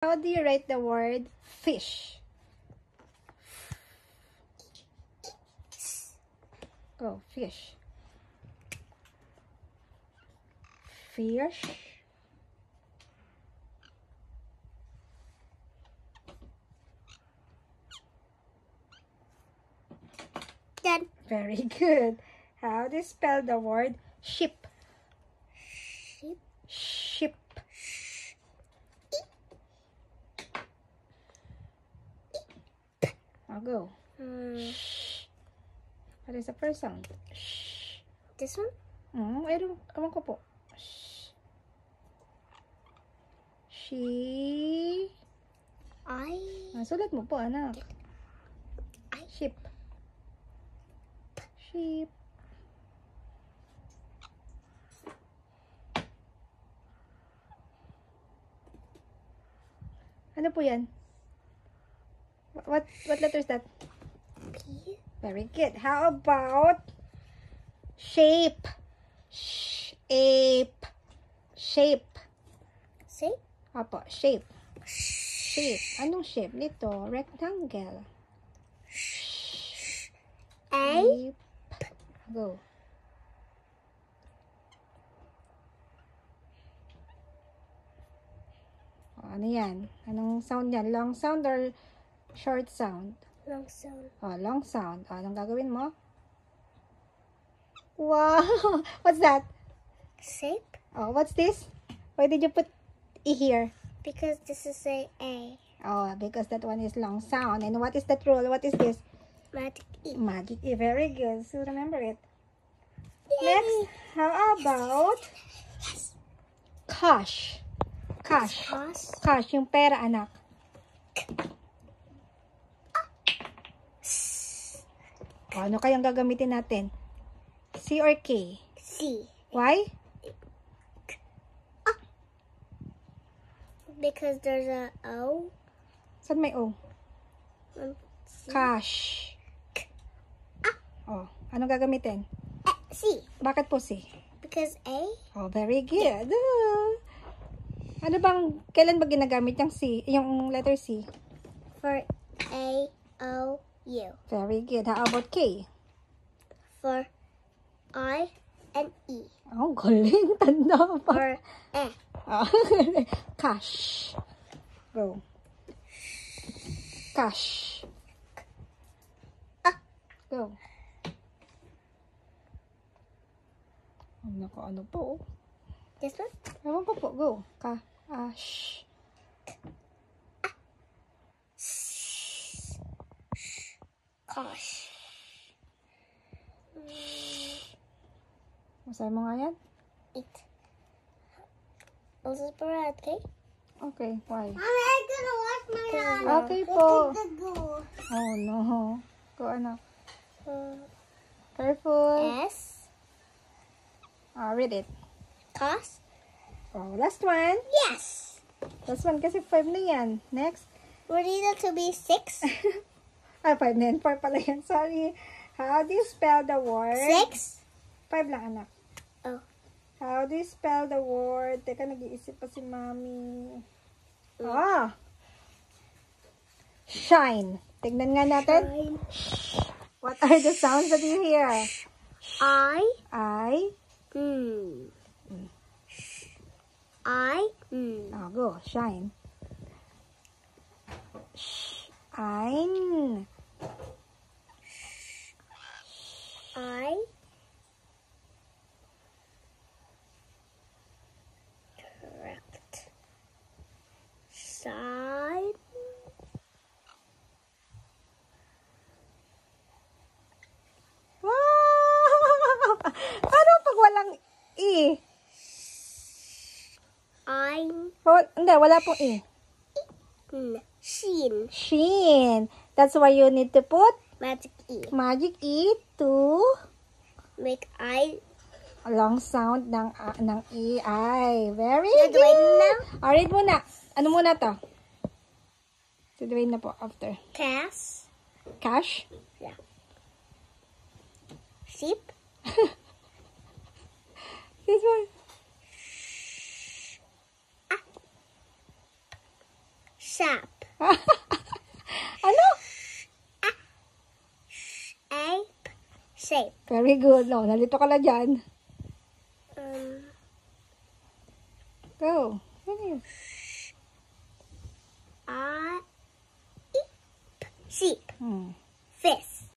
How do you write the word fish? Go, fish. Fish. Done. Very good. How do you spell the word ship? Sheep. Ship. I'll go. What is the first sound? This one? Ewan ko po. She. Sulat mo po, anak. Ship. Sheep. Ano po yan? What letter is that? P. Very good. How about shape? Shape. Shape. See? Apo, shape. Shape. Anong shape nito? Rectangle. A. Shape. Go. Ano yan? Anong sound yan? Long sound or short sound? Long sound. Long sound. Anong gagawin mo? Wow! What's that? Shape? What's this? Why did you put E here? Because this is A. Because that one is long sound. And what is that rule? What is this? Magic E. Magic E. Very good. So remember it. Yay. Next, how about cash? Cash. Cash, yung pera, anak. Ano kayang gagamitin natin? C or K? C. Why? Because there's a O. Saan may O? C. Cash. Ano gagamitin? C. Bakit po C? Because A. Very good. Ano bang, kailan ba ginagamit yung C, yung letter C? For A, O, U. Very good. How about K? For I and E. Galing. Tanda pa. For E. Cash. Go. Cash. Go. Ano po? This one? Ewan ko po. Go. Cash. Cash. Masaya mo nga yan? Eat. Also for red, okay? Okay. Why? Mommy, I'm gonna wash my hands. Okay po. Go. Oh no. Go anak. Careful. S. Read it. Cash. Last one. Yes. Last one kasi 5 na yan. Next. We need it to be 6. 5 na yan. 4 pala yan. Sorry. How do you spell the word? 6. 5 lang anak. Oh. How do you spell the word? Teka, nag-iisip pa si mami. Shine. Tignan nga natin. Shine. What are the sounds that you hear? I. Go. Shine. Shine. Correct. Side. Wow! Paano pag walang E? Hindi, wala pong E. Sheen. Sheen. That's why you need to put Magic E. Magic E to Make I. long sound ng E, I. Very You're good. doing now? Read muna. Ano muna to? Si Dwayne na po after. Cash. Cash. Yeah. Sheep. This one. Sap. Ano? Ape. Shape. Very good. No, nalito ka na dyan. Go. Finish. Sheep. Hmm.